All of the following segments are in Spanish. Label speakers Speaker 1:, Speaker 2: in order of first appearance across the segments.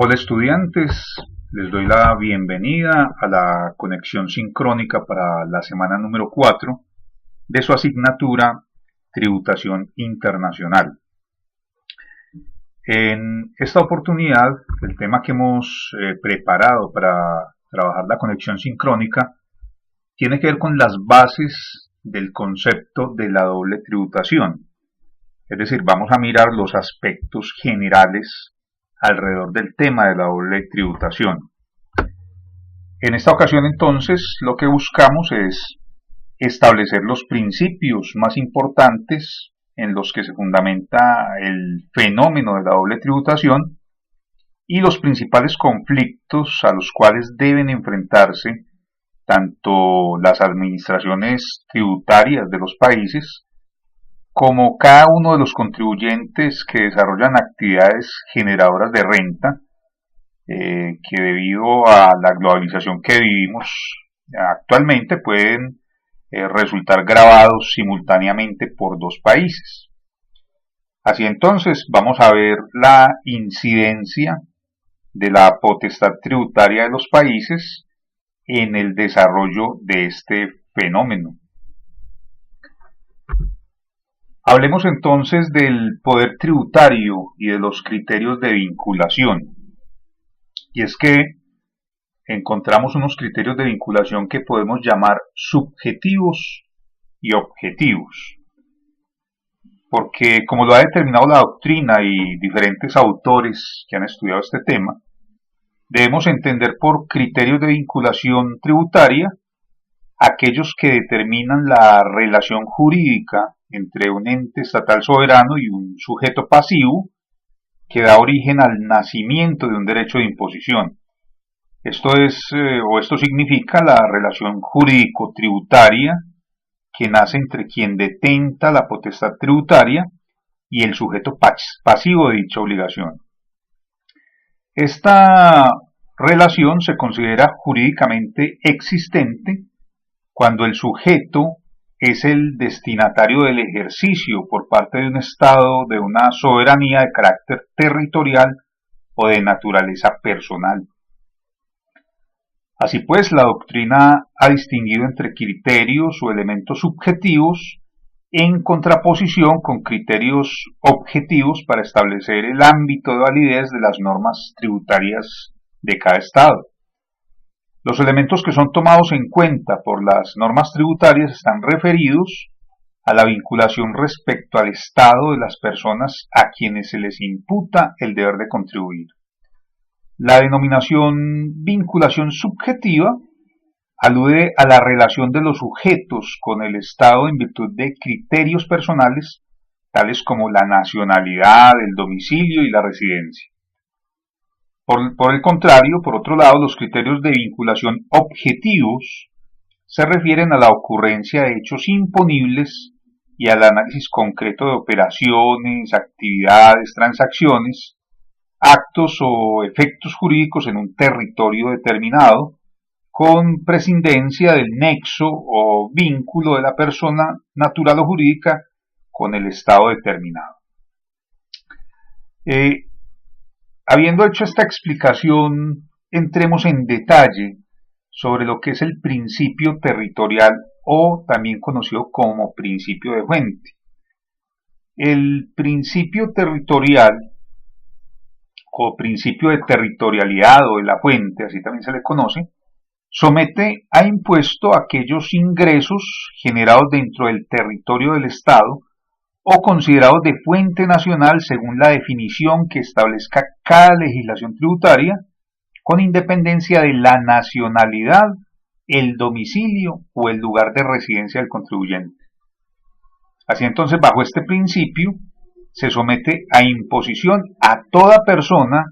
Speaker 1: Hola estudiantes, les doy la bienvenida a la conexión sincrónica para la semana número 4 de su asignatura Tributación Internacional. En esta oportunidad, el tema que hemos preparado para trabajar la conexión sincrónica tiene que ver con las bases del concepto de la doble tributación. Es decir, vamos a mirar los aspectos generales alrededor del tema de la doble tributación. En esta ocasión entonces lo que buscamos es establecer los principios más importantes en los que se fundamenta el fenómeno de la doble tributación y los principales conflictos a los cuales deben enfrentarse tanto las administraciones tributarias de los países como cada uno de los contribuyentes que desarrollan actividades generadoras de renta, que debido a la globalización que vivimos actualmente pueden resultar gravados simultáneamente por dos países. Así entonces vamos a ver la incidencia de la potestad tributaria de los países en el desarrollo de este fenómeno. Hablemos entonces del poder tributario y de los criterios de vinculación. Y es que encontramos unos criterios de vinculación que podemos llamar subjetivos y objetivos. Porque como lo ha determinado la doctrina y diferentes autores que han estudiado este tema, debemos entender por criterios de vinculación tributaria aquellos que determinan la relación jurídica entre un ente estatal soberano y un sujeto pasivo que da origen al nacimiento de un derecho de imposición. Esto significa la relación jurídico-tributaria que nace entre quien detenta la potestad tributaria y el sujeto pasivo de dicha obligación. Esta relación se considera jurídicamente existente cuando el sujeto es el destinatario del ejercicio por parte de un Estado de una soberanía de carácter territorial o de naturaleza personal. Así pues, la doctrina ha distinguido entre criterios o elementos subjetivos en contraposición con criterios objetivos para establecer el ámbito de validez de las normas tributarias de cada Estado. Los elementos que son tomados en cuenta por las normas tributarias están referidos a la vinculación respecto al estado de las personas a quienes se les imputa el deber de contribuir. La denominación vinculación subjetiva alude a la relación de los sujetos con el Estado en virtud de criterios personales, tales como la nacionalidad, el domicilio y la residencia. Por el contrario, por otro lado, los criterios de vinculación objetivos se refieren a la ocurrencia de hechos imponibles y al análisis concreto de operaciones, actividades, transacciones, actos o efectos jurídicos en un territorio determinado, con prescindencia del nexo o vínculo de la persona natural o jurídica con el Estado determinado. Habiendo hecho esta explicación, entremos en detalle sobre lo que es el principio territorial o también conocido como principio de fuente. El principio territorial o principio de territorialidad o de la fuente, así también se le conoce, somete a impuesto aquellos ingresos generados dentro del territorio del Estado o considerados de fuente nacional según la definición que establezca cada legislación tributaria, con independencia de la nacionalidad, el domicilio o el lugar de residencia del contribuyente. Así entonces, bajo este principio, se somete a imposición a toda persona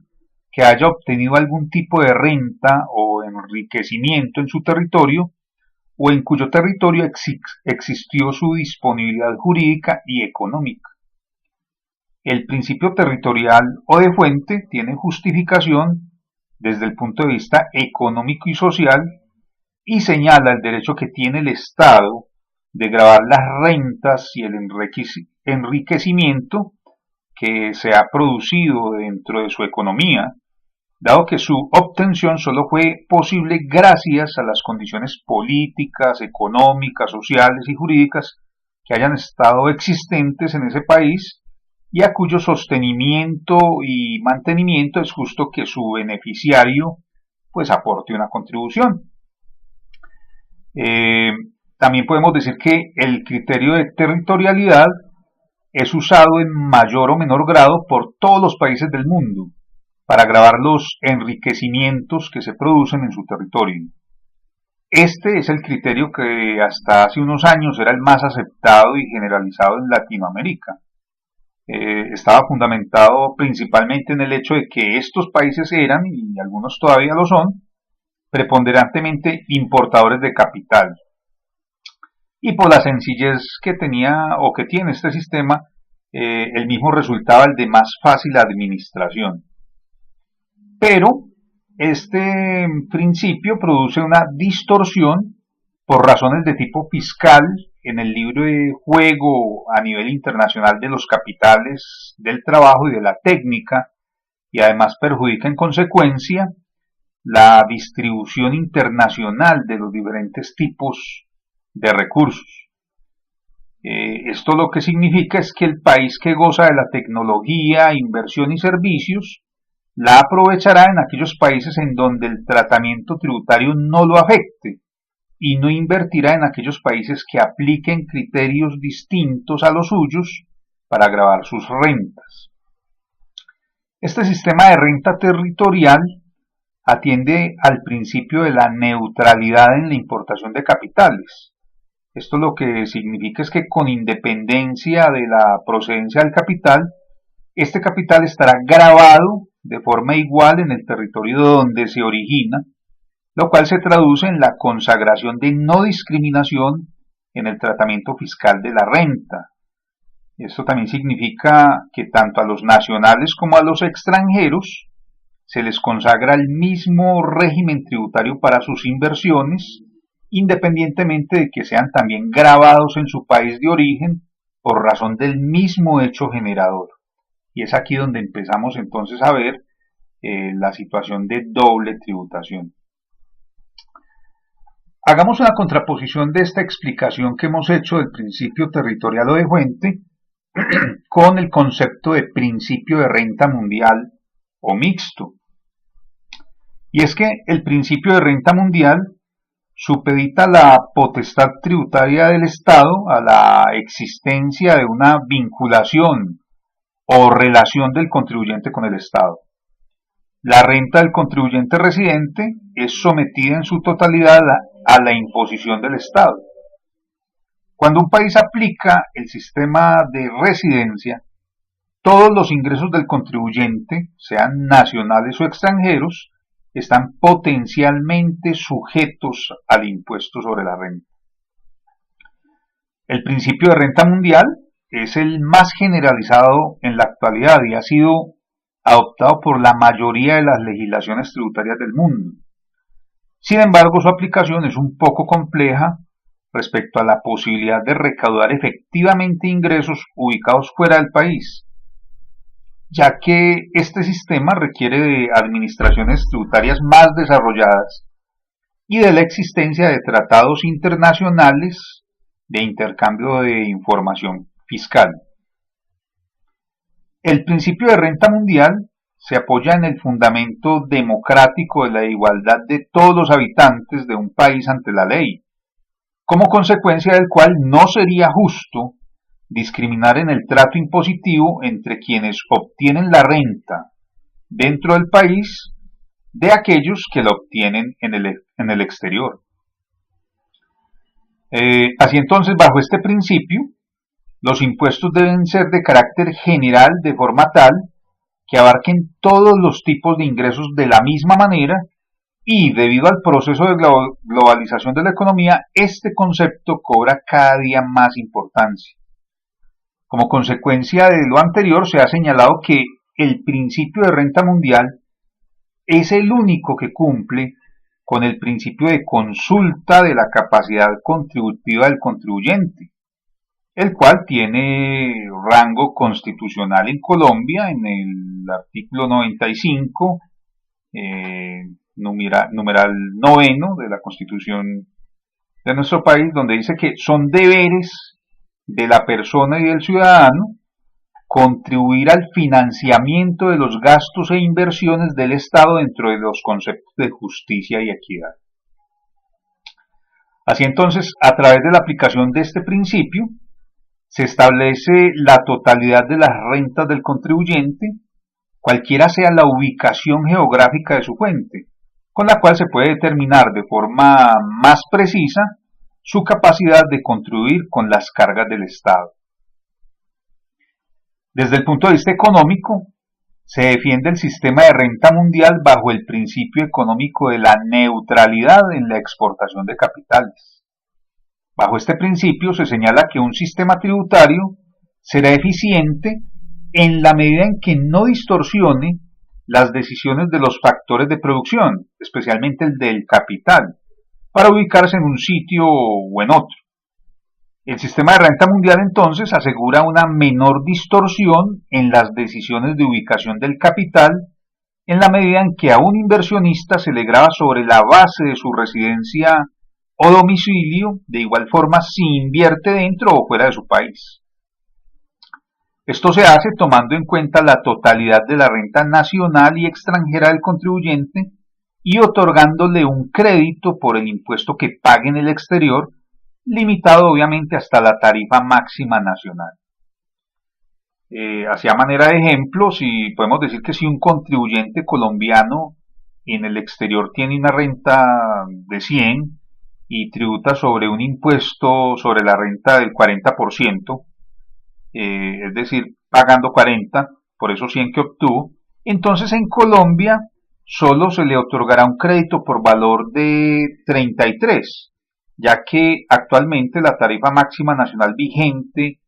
Speaker 1: que haya obtenido algún tipo de renta o enriquecimiento en su territorio o en cuyo territorio existió su disponibilidad jurídica y económica. El principio territorial o de fuente tiene justificación desde el punto de vista económico y social y señala el derecho que tiene el Estado de gravar las rentas y el enriquecimiento que se ha producido dentro de su economía dado que su obtención solo fue posible gracias a las condiciones políticas, económicas, sociales y jurídicas que hayan estado existentes en ese país y a cuyo sostenimiento y mantenimiento es justo que su beneficiario pues aporte una contribución. Eh, También podemos decir que el criterio de territorialidad es usado en mayor o menor grado por todos los países del mundo para grabar los enriquecimientos que se producen en su territorio. Este es el criterio que hasta hace unos años era el más aceptado y generalizado en Latinoamérica. Estaba fundamentado principalmente en el hecho de que estos países eran, y algunos todavía lo son, preponderantemente importadores de capital. Y por la sencillez que tenía o que tiene este sistema, el mismo resultaba el de más fácil administración. Pero este principio produce una distorsión por razones de tipo fiscal en el libre juego a nivel internacional de los capitales, del trabajo y de la técnica, y además perjudica en consecuencia la distribución internacional de los diferentes tipos de recursos. Esto lo que significa es que el país que goza de la tecnología, inversión y servicios la aprovechará en aquellos países en donde el tratamiento tributario no lo afecte y no invertirá en aquellos países que apliquen criterios distintos a los suyos para gravar sus rentas. Este sistema de renta territorial atiende al principio de la neutralidad en la importación de capitales. Esto lo que significa es que con independencia de la procedencia del capital, este capital estará gravado de forma igual en el territorio donde se origina, lo cual se traduce en la consagración de no discriminación en el tratamiento fiscal de la renta. Esto también significa que tanto a los nacionales como a los extranjeros se les consagra el mismo régimen tributario para sus inversiones, independientemente de que sean también gravados en su país de origen por razón del mismo hecho generador. Y es aquí donde empezamos entonces a ver la situación de doble tributación. Hagamos una contraposición de esta explicación que hemos hecho del principio territorial o de fuente con el concepto de principio de renta mundial o mixto. Y es que el principio de renta mundial supedita la potestad tributaria del Estado a la existencia de una vinculación o relación del contribuyente con el Estado. La renta del contribuyente residente es sometida en su totalidad a la imposición del Estado. Cuando un país aplica el sistema de residencia, todos los ingresos del contribuyente, sean nacionales o extranjeros, están potencialmente sujetos al impuesto sobre la renta. El principio de renta mundial es el más generalizado en la actualidad y ha sido adoptado por la mayoría de las legislaciones tributarias del mundo. Sin embargo, su aplicación es un poco compleja respecto a la posibilidad de recaudar efectivamente ingresos ubicados fuera del país, ya que este sistema requiere de administraciones tributarias más desarrolladas y de la existencia de tratados internacionales de intercambio de información fiscal. El principio de renta mundial se apoya en el fundamento democrático de la igualdad de todos los habitantes de un país ante la ley, como consecuencia del cual no sería justo discriminar en el trato impositivo entre quienes obtienen la renta dentro del país de aquellos que la obtienen en el exterior. Así entonces, bajo este principio, los impuestos deben ser de carácter general de forma tal que abarquen todos los tipos de ingresos de la misma manera y, debido al proceso de globalización de la economía, este concepto cobra cada día más importancia. Como consecuencia de lo anterior, se ha señalado que el principio de renta mundial es el único que cumple con el principio de consulta de la capacidad contributiva del contribuyente, el cual tiene rango constitucional en Colombia en el artículo 95, numeral 9 de la Constitución de nuestro país, donde dice que son deberes de la persona y del ciudadano contribuir al financiamiento de los gastos e inversiones del Estado dentro de los conceptos de justicia y equidad. Así entonces, a través de la aplicación de este principio, se establece la totalidad de las rentas del contribuyente, cualquiera sea la ubicación geográfica de su fuente, con la cual se puede determinar de forma más precisa su capacidad de contribuir con las cargas del Estado. Desde el punto de vista económico, se defiende el sistema de renta mundial bajo el principio económico de la neutralidad en la exportación de capitales. Bajo este principio se señala que un sistema tributario será eficiente en la medida en que no distorsione las decisiones de los factores de producción, especialmente el del capital, para ubicarse en un sitio o en otro. El sistema de renta mundial entonces asegura una menor distorsión en las decisiones de ubicación del capital en la medida en que a un inversionista se le grava sobre la base de su residencia o domicilio, de igual forma si invierte dentro o fuera de su país. Esto se hace tomando en cuenta la totalidad de la renta nacional y extranjera del contribuyente y otorgándole un crédito por el impuesto que pague en el exterior, limitado obviamente hasta la tarifa máxima nacional. Así a manera de ejemplo, si podemos decir que si un contribuyente colombiano en el exterior tiene una renta de 100 y tributa sobre un impuesto sobre la renta del 40%, es decir, pagando 40 por esos 100 que obtuvo, entonces en Colombia solo se le otorgará un crédito por valor de 33, ya que actualmente la tarifa máxima nacional vigente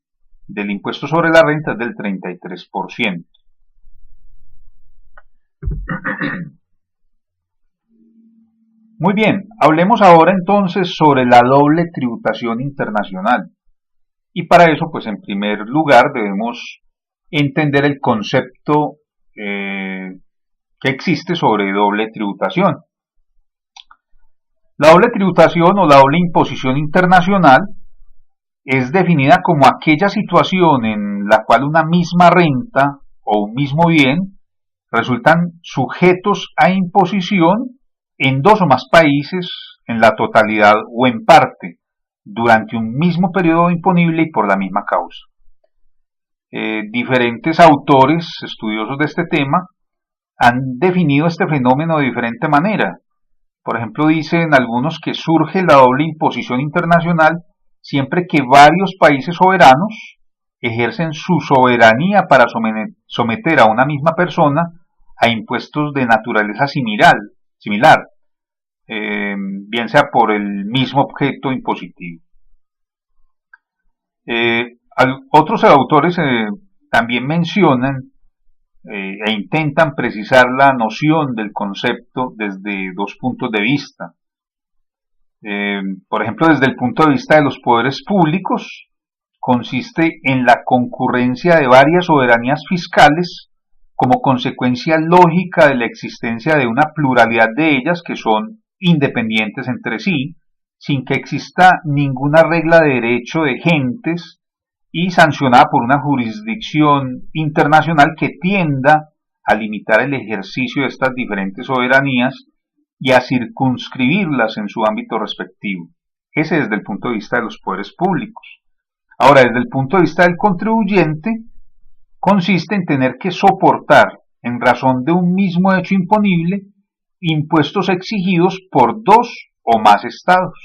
Speaker 1: del impuesto sobre la renta es del 33%. Muy bien, hablemos ahora entonces sobre la doble tributación internacional. Y para eso, pues en primer lugar debemos entender el concepto que existe sobre doble tributación. La doble tributación o la doble imposición internacional es definida como aquella situación en la cual una misma renta o un mismo bien resultan sujetos a imposición en dos o más países en la totalidad o en parte, durante un mismo periodo imponible y por la misma causa. Diferentes autores estudiosos de este tema han definido este fenómeno de diferente manera. Por ejemplo, dicen algunos que surge la doble imposición internacional siempre que varios países soberanos ejercen su soberanía para someter a una misma persona a impuestos de naturaleza similar, bien sea por el mismo objeto impositivo. Otros autores también mencionan e intentan precisar la noción del concepto desde dos puntos de vista. Por ejemplo, desde el punto de vista de los poderes públicos, consiste en la concurrencia de varias soberanías fiscales como consecuencia lógica de la existencia de una pluralidad de ellas que son independientes entre sí, sin que exista ninguna regla de derecho de gentes y sancionada por una jurisdicción internacional que tienda a limitar el ejercicio de estas diferentes soberanías y a circunscribirlas en su ámbito respectivo. Ese desde el punto de vista de los poderes públicos. Ahora, desde el punto de vista del contribuyente, consiste en tener que soportar, en razón de un mismo hecho imponible, impuestos exigidos por dos o más estados.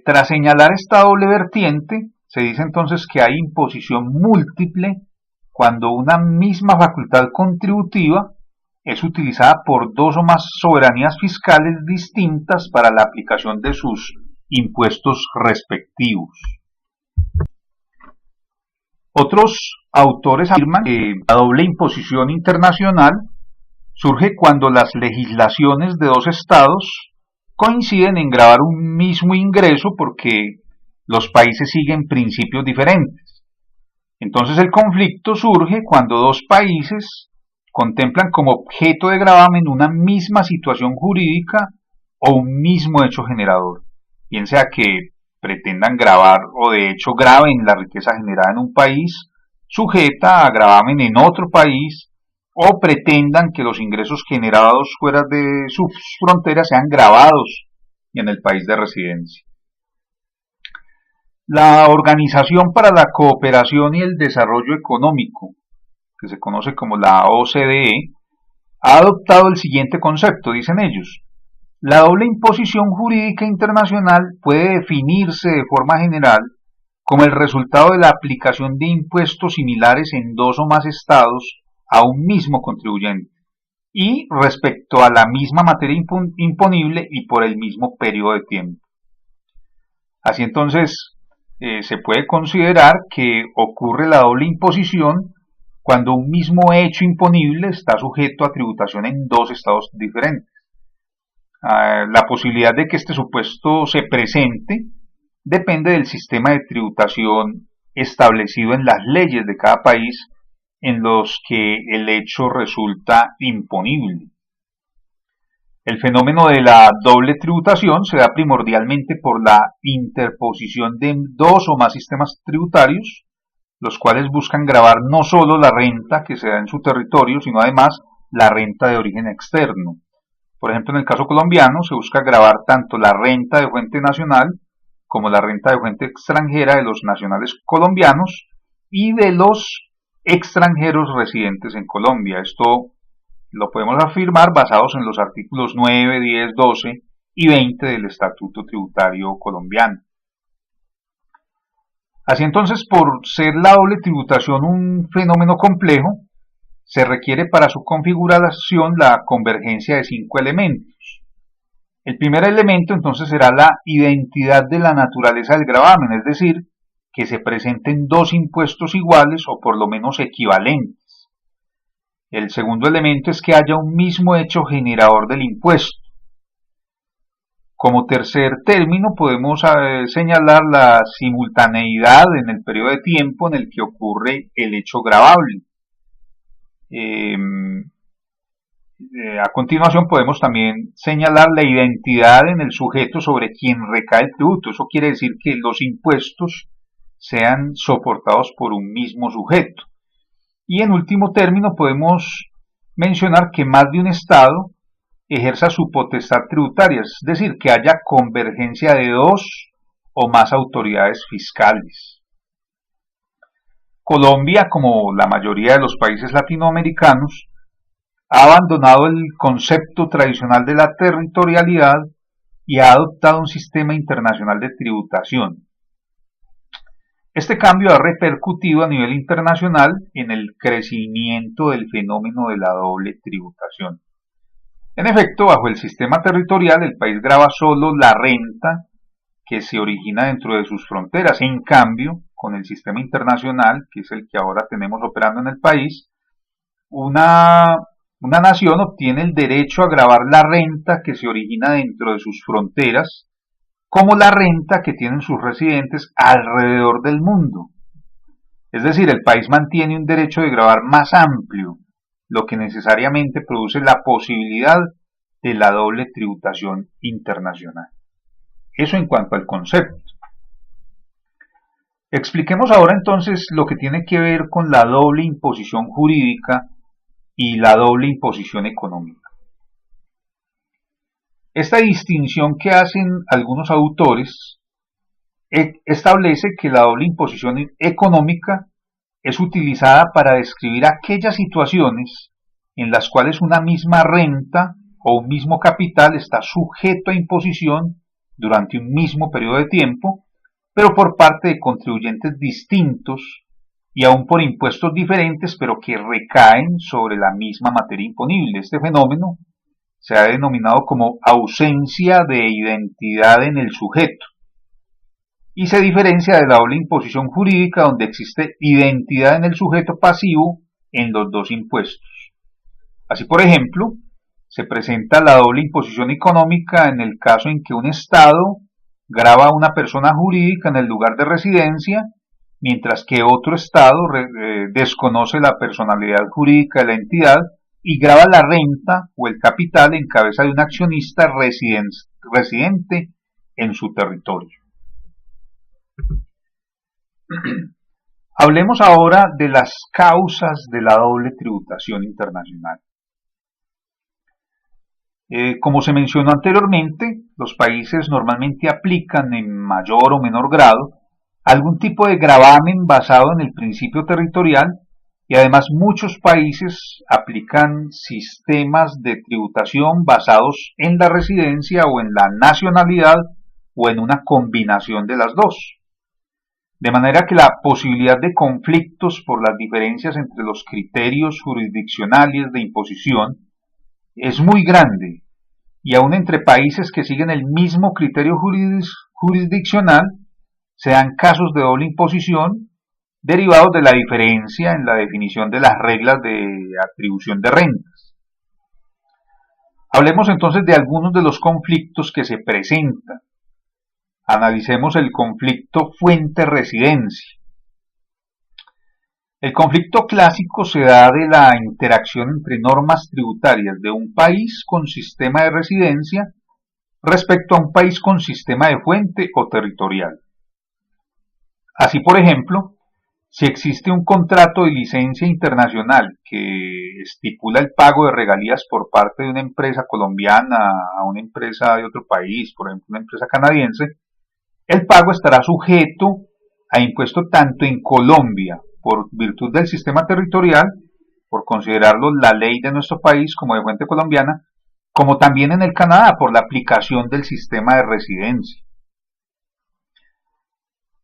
Speaker 1: Tras señalar esta doble vertiente, se dice entonces que hay imposición múltiple cuando una misma facultad contributiva es utilizada por dos o más soberanías fiscales distintas para la aplicación de sus impuestos respectivos. Otros autores afirman que la doble imposición internacional surge cuando las legislaciones de dos estados coinciden en gravar un mismo ingreso porque los países siguen principios diferentes. Entonces el conflicto surge cuando dos países contemplan como objeto de gravamen una misma situación jurídica o un mismo hecho generador, bien sea que pretendan gravar o de hecho graven la riqueza generada en un país sujeta a gravamen en otro país, o pretendan que los ingresos generados fuera de sus fronteras sean gravados en el país de residencia. La Organización para la Cooperación y el Desarrollo Económico, que se conoce como la OCDE, ha adoptado el siguiente concepto, dicen ellos. La doble imposición jurídica internacional puede definirse de forma general como el resultado de la aplicación de impuestos similares en dos o más estados a un mismo contribuyente y respecto a la misma materia imponible y por el mismo periodo de tiempo. Así entonces, se puede considerar que ocurre la doble imposición cuando un mismo hecho imponible está sujeto a tributación en dos estados diferentes. La posibilidad de que este supuesto se presente depende del sistema de tributación establecido en las leyes de cada país en los que el hecho resulta imponible. El fenómeno de la doble tributación se da primordialmente por la interposición de dos o más sistemas tributarios, los cuales buscan gravar no solo la renta que se da en su territorio, sino además la renta de origen externo. Por ejemplo, en el caso colombiano se busca gravar tanto la renta de fuente nacional como la renta de fuente extranjera de los nacionales colombianos y de los extranjeros residentes en Colombia. Esto lo podemos afirmar basados en los artículos 9, 10, 12 y 20 del Estatuto Tributario Colombiano. Así entonces, por ser la doble tributación un fenómeno complejo, se requiere para su configuración la convergencia de 5 elementos. El primer elemento entonces será la identidad de la naturaleza del gravamen, es decir, que se presenten dos impuestos iguales o por lo menos equivalentes. El segundo elemento es que haya un mismo hecho generador del impuesto. Como tercer término podemos señalar la simultaneidad en el periodo de tiempo en el que ocurre el hecho gravable. A continuación podemos también señalar la identidad en el sujeto sobre quien recae el tributo. Eso quiere decir que los impuestos sean soportados por un mismo sujeto. Y en último término podemos mencionar que más de un Estado ejerza su potestad tributaria, es decir, que haya convergencia de dos o más autoridades fiscales. Colombia, como la mayoría de los países latinoamericanos, ha abandonado el concepto tradicional de la territorialidad y ha adoptado un sistema internacional de tributación. Este cambio ha repercutido a nivel internacional en el crecimiento del fenómeno de la doble tributación. En efecto, bajo el sistema territorial, el país grava solo la renta que se origina dentro de sus fronteras. En cambio, con el sistema internacional, que es el que ahora tenemos operando en el país, una nación obtiene el derecho a gravar la renta que se origina dentro de sus fronteras, como la renta que tienen sus residentes alrededor del mundo. Es decir, el país mantiene un derecho de gravar más amplio, lo que necesariamente produce la posibilidad de la doble tributación internacional. Eso en cuanto al concepto. Expliquemos ahora entonces lo que tiene que ver con la doble imposición jurídica y la doble imposición económica. Esta distinción que hacen algunos autores establece que la doble imposición económica es utilizada para describir aquellas situaciones en las cuales una misma renta o un mismo capital está sujeto a imposición durante un mismo periodo de tiempo, pero por parte de contribuyentes distintos y aún por impuestos diferentes, pero que recaen sobre la misma materia imponible. Este fenómeno se ha denominado como ausencia de identidad en el sujeto y se diferencia de la doble imposición jurídica, donde existe identidad en el sujeto pasivo en los dos impuestos. Así, por ejemplo, se presenta la doble imposición económica en el caso en que un Estado grava a una persona jurídica en el lugar de residencia, mientras que otro Estado desconoce la personalidad jurídica de la entidad y grava la renta o el capital en cabeza de un accionista residente en su territorio. Hablemos ahora de las causas de la doble tributación internacional. Como se mencionó anteriormente, los países normalmente aplican en mayor o menor grado algún tipo de gravamen basado en el principio territorial y además muchos países aplican sistemas de tributación basados en la residencia o en la nacionalidad o en una combinación de las dos. De manera que la posibilidad de conflictos por las diferencias entre los criterios jurisdiccionales de imposición es muy grande, y aún entre países que siguen el mismo criterio jurisdiccional se dan casos de doble imposición derivados de la diferencia en la definición de las reglas de atribución de rentas. Hablemos entonces de algunos de los conflictos que se presentan. Analicemos el conflicto fuente-residencia. El conflicto clásico se da de la interacción entre normas tributarias de un país con sistema de residencia respecto a un país con sistema de fuente o territorial. Así, por ejemplo, si existe un contrato de licencia internacional que estipula el pago de regalías por parte de una empresa colombiana a una empresa de otro país, por ejemplo una empresa canadiense, el pago estará sujeto a impuesto tanto en Colombia, por virtud del sistema territorial, por considerarlo la ley de nuestro país como de fuente colombiana, como también en el Canadá, por la aplicación del sistema de residencia.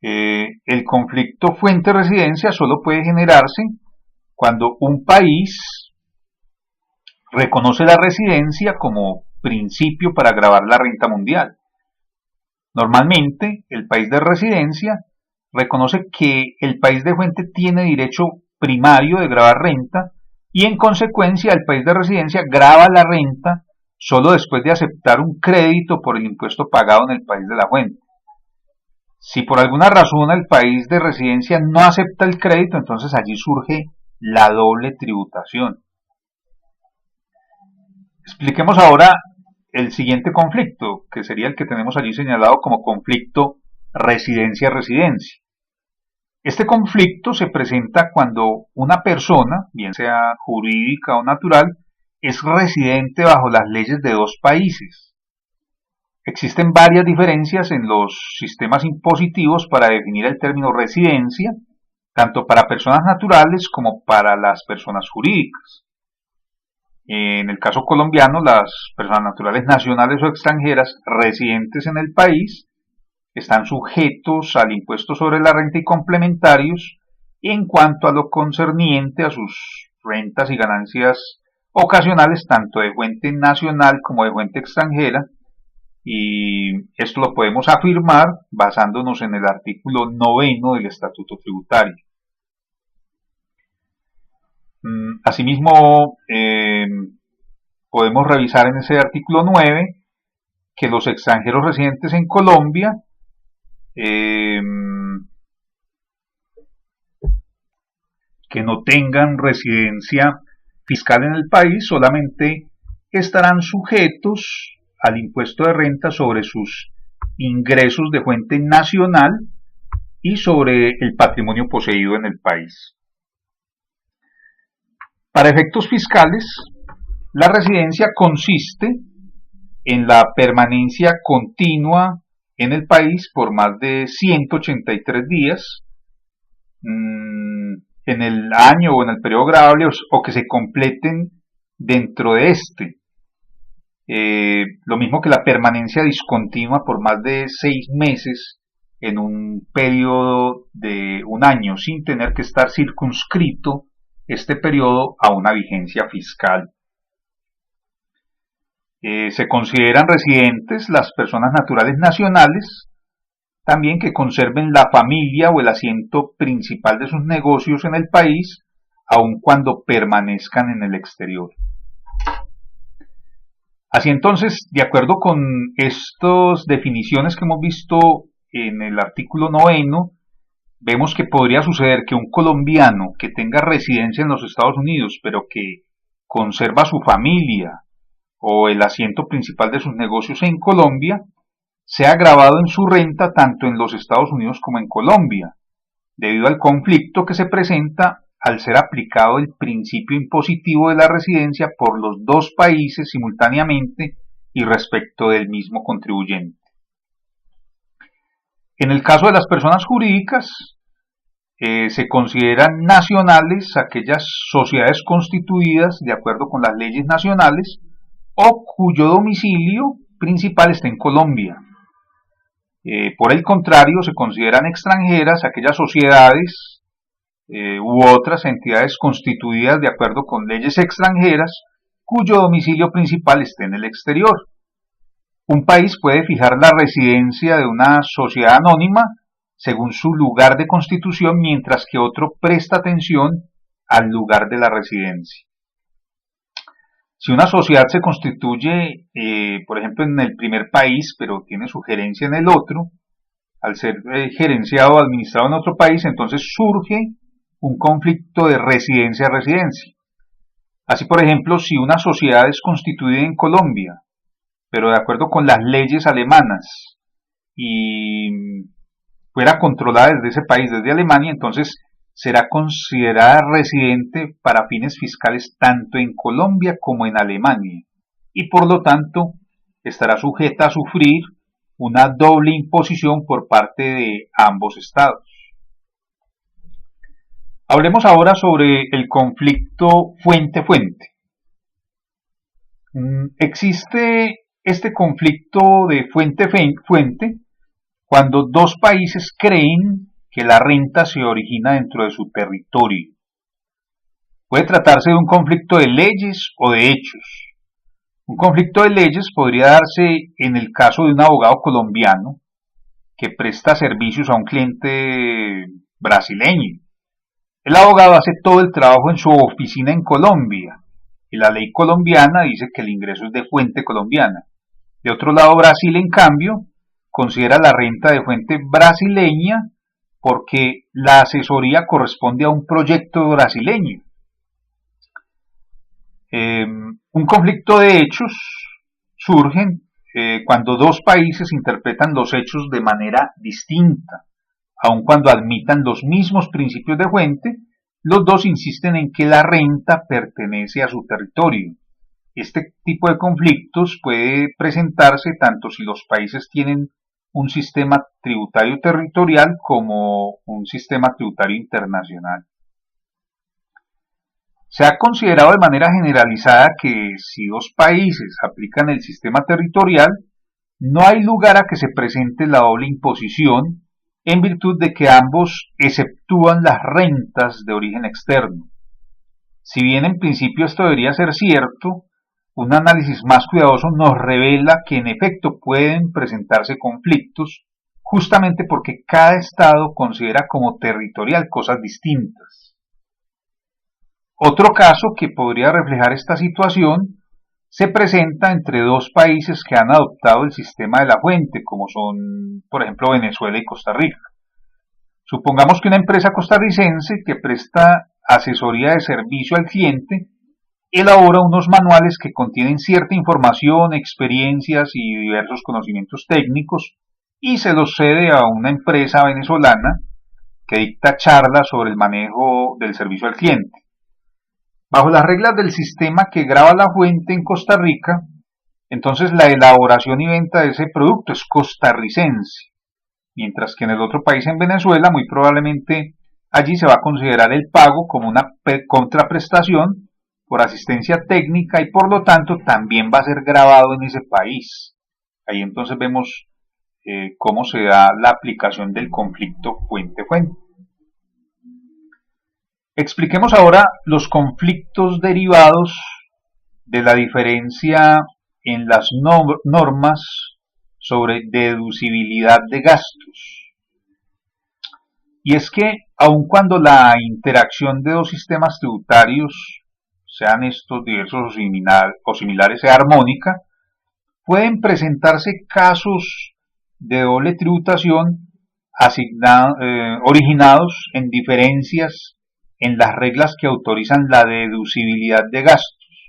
Speaker 1: El conflicto fuente-residencia solo puede generarse cuando un país reconoce la residencia como principio para gravar la renta mundial. Normalmente, el país de residencia reconoce que el país de fuente tiene derecho primario de gravar renta y en consecuencia el país de residencia grava la renta solo después de aceptar un crédito por el impuesto pagado en el país de la fuente. Si por alguna razón el país de residencia no acepta el crédito, entonces allí surge la doble tributación. Expliquemos ahora el siguiente conflicto, que sería el que tenemos allí señalado como conflicto residencia-residencia. Este conflicto se presenta cuando una persona, bien sea jurídica o natural, es residente bajo las leyes de dos países. Existen varias diferencias en los sistemas impositivos para definir el término residencia, tanto para personas naturales como para las personas jurídicas. En el caso colombiano, las personas naturales nacionales o extranjeras residentes en el país están sujetos al impuesto sobre la renta y complementarios en cuanto a lo concerniente a sus rentas y ganancias ocasionales tanto de fuente nacional como de fuente extranjera, y esto lo podemos afirmar basándonos en el artículo 9 del Estatuto Tributario. Asimismo, podemos revisar en ese artículo 9 que los extranjeros residentes en Colombia que no tengan residencia fiscal en el país solamente estarán sujetos al impuesto de renta sobre sus ingresos de fuente nacional y sobre el patrimonio poseído en el país. Para efectos fiscales, la residencia consiste en la permanencia continua en el país por más de 183 días en el año o en el periodo gravable o que se completen dentro de este. Lo mismo que la permanencia discontinua por más de 6 meses en un periodo de un año sin tener que estar circunscrito este periodo a una vigencia fiscal. Se consideran residentes las personas naturales nacionales, también que conserven la familia o el asiento principal de sus negocios en el país, aun cuando permanezcan en el exterior. Así entonces, de acuerdo con estas definiciones que hemos visto en el artículo 9, vemos que podría suceder que un colombiano que tenga residencia en los Estados Unidos, pero que conserva su familia o el asiento principal de sus negocios en Colombia, sea grabado en su renta tanto en los Estados Unidos como en Colombia, debido al conflicto que se presenta al ser aplicado el principio impositivo de la residencia por los dos países simultáneamente y respecto del mismo contribuyente. En el caso de las personas jurídicas, se consideran nacionales aquellas sociedades constituidas de acuerdo con las leyes nacionales o cuyo domicilio principal está en Colombia. Por el contrario, se consideran extranjeras aquellas sociedades u otras entidades constituidas de acuerdo con leyes extranjeras cuyo domicilio principal esté en el exterior. Un país puede fijar la residencia de una sociedad anónima según su lugar de constitución, mientras que otro presta atención al lugar de la residencia. Si una sociedad se constituye, por ejemplo, en el primer país, pero tiene su gerencia en el otro, al ser gerenciado o administrado en otro país, entonces surge un conflicto de residencia a residencia. Así, por ejemplo, si una sociedad es constituida en Colombia, pero de acuerdo con las leyes alemanas y fuera controlada desde ese país, desde Alemania, entonces será considerada residente para fines fiscales tanto en Colombia como en Alemania y por lo tanto estará sujeta a sufrir una doble imposición por parte de ambos estados. Hablemos ahora sobre el conflicto fuente-fuente. Existe este conflicto de fuente-fuente cuando dos países creen que la renta se origina dentro de su territorio. Puede tratarse de un conflicto de leyes o de hechos. Un conflicto de leyes podría darse en el caso de un abogado colombiano que presta servicios a un cliente brasileño. El abogado hace todo el trabajo en su oficina en Colombia y la ley colombiana dice que el ingreso es de fuente colombiana. De otro lado, Brasil, en cambio, considera la renta de fuente brasileña porque la asesoría corresponde a un proyecto brasileño. Un conflicto de hechos surge cuando dos países interpretan los hechos de manera distinta. Aun cuando admitan los mismos principios de fuente, los dos insisten en que la renta pertenece a su territorio. Este tipo de conflictos puede presentarse tanto si los países tienen un sistema tributario territorial como un sistema tributario internacional. Se ha considerado de manera generalizada que si dos países aplican el sistema territorial, no hay lugar a que se presente la doble imposición en virtud de que ambos exceptúan las rentas de origen externo. Si bien en principio esto debería ser cierto, un análisis más cuidadoso nos revela que en efecto pueden presentarse conflictos justamente porque cada estado considera como territorial cosas distintas. Otro caso que podría reflejar esta situación se presenta entre dos países que han adoptado el sistema de la fuente, como son, por ejemplo, Venezuela y Costa Rica. Supongamos que una empresa costarricense que presta asesoría de servicio al cliente elabora unos manuales que contienen cierta información, experiencias y diversos conocimientos técnicos y se los cede a una empresa venezolana que dicta charlas sobre el manejo del servicio al cliente. Bajo las reglas del sistema que grava la fuente en Costa Rica, entonces la elaboración y venta de ese producto es costarricense, mientras que en el otro país, en Venezuela, muy probablemente allí se va a considerar el pago como una contraprestación por asistencia técnica y por lo tanto también va a ser grabado en ese país. Ahí entonces vemos cómo se da la aplicación del conflicto fuente-fuente. Expliquemos ahora los conflictos derivados de la diferencia en las normas sobre deducibilidad de gastos. Y es que, aun cuando la interacción de dos sistemas tributarios, sean estos diversos o similares, sea armónica, pueden presentarse casos de doble tributación originados en diferencias en las reglas que autorizan la deducibilidad de gastos.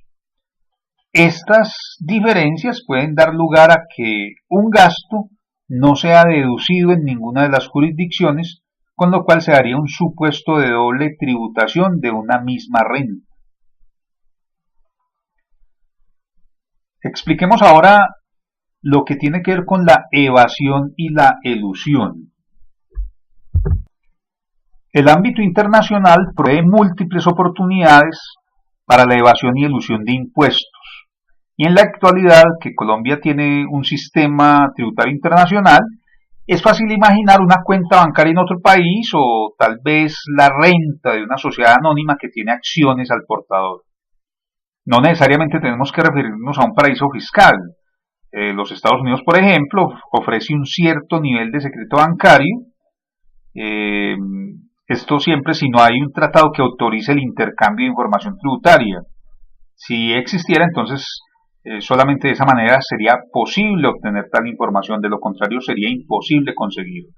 Speaker 1: Estas diferencias pueden dar lugar a que un gasto no sea deducido en ninguna de las jurisdicciones, con lo cual se daría un supuesto de doble tributación de una misma renta. Expliquemos ahora lo que tiene que ver con la evasión y la elusión. El ámbito internacional provee múltiples oportunidades para la evasión y elusión de impuestos. Y en la actualidad, que Colombia tiene un sistema tributario internacional, es fácil imaginar una cuenta bancaria en otro país o tal vez la renta de una sociedad anónima que tiene acciones al portador. No necesariamente tenemos que referirnos a un paraíso fiscal. Los Estados Unidos, por ejemplo, ofrece un cierto nivel de secreto bancario. Esto siempre si no hay un tratado que autorice el intercambio de información tributaria. Si existiera, entonces solamente de esa manera sería posible obtener tal información, de lo contrario sería imposible conseguirla.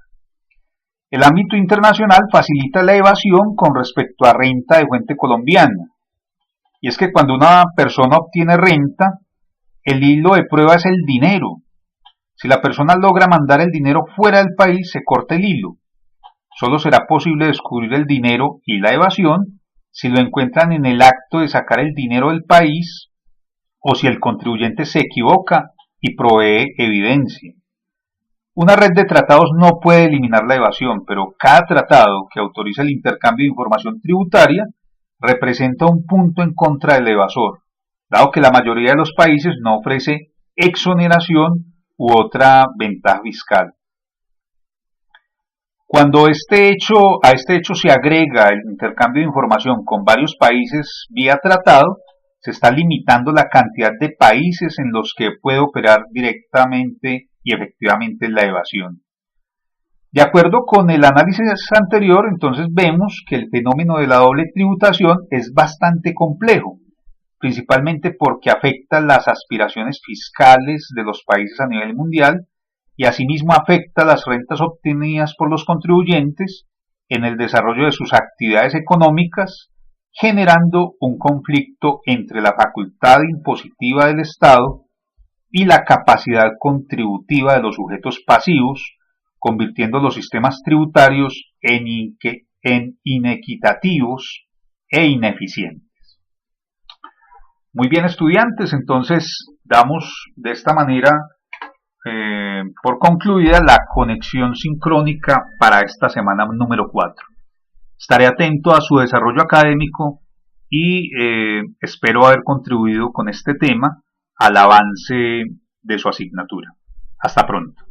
Speaker 1: El ámbito internacional facilita la evasión con respecto a renta de fuente colombiana. Y es que cuando una persona obtiene renta, el hilo de prueba es el dinero. Si la persona logra mandar el dinero fuera del país, se corta el hilo. Solo será posible descubrir el dinero y la evasión si lo encuentran en el acto de sacar el dinero del país o si el contribuyente se equivoca y provee evidencia. Una red de tratados no puede eliminar la evasión, pero cada tratado que autoriza el intercambio de información tributaria representa un punto en contra del evasor, dado que la mayoría de los países no ofrece exoneración u otra ventaja fiscal. Cuando a este hecho se agrega el intercambio de información con varios países vía tratado, se está limitando la cantidad de países en los que puede operar directamente y efectivamente la evasión. De acuerdo con el análisis anterior, entonces vemos que el fenómeno de la doble tributación es bastante complejo, principalmente porque afecta las aspiraciones fiscales de los países a nivel mundial y asimismo afecta las rentas obtenidas por los contribuyentes en el desarrollo de sus actividades económicas, generando un conflicto entre la facultad impositiva del Estado y la capacidad contributiva de los sujetos pasivos, convirtiendo los sistemas tributarios en inequitativos e ineficientes. Muy bien, estudiantes, entonces damos de esta manera por concluida la conexión sincrónica para esta semana número 4. Estaré atento a su desarrollo académico y espero haber contribuido con este tema al avance de su asignatura. Hasta pronto.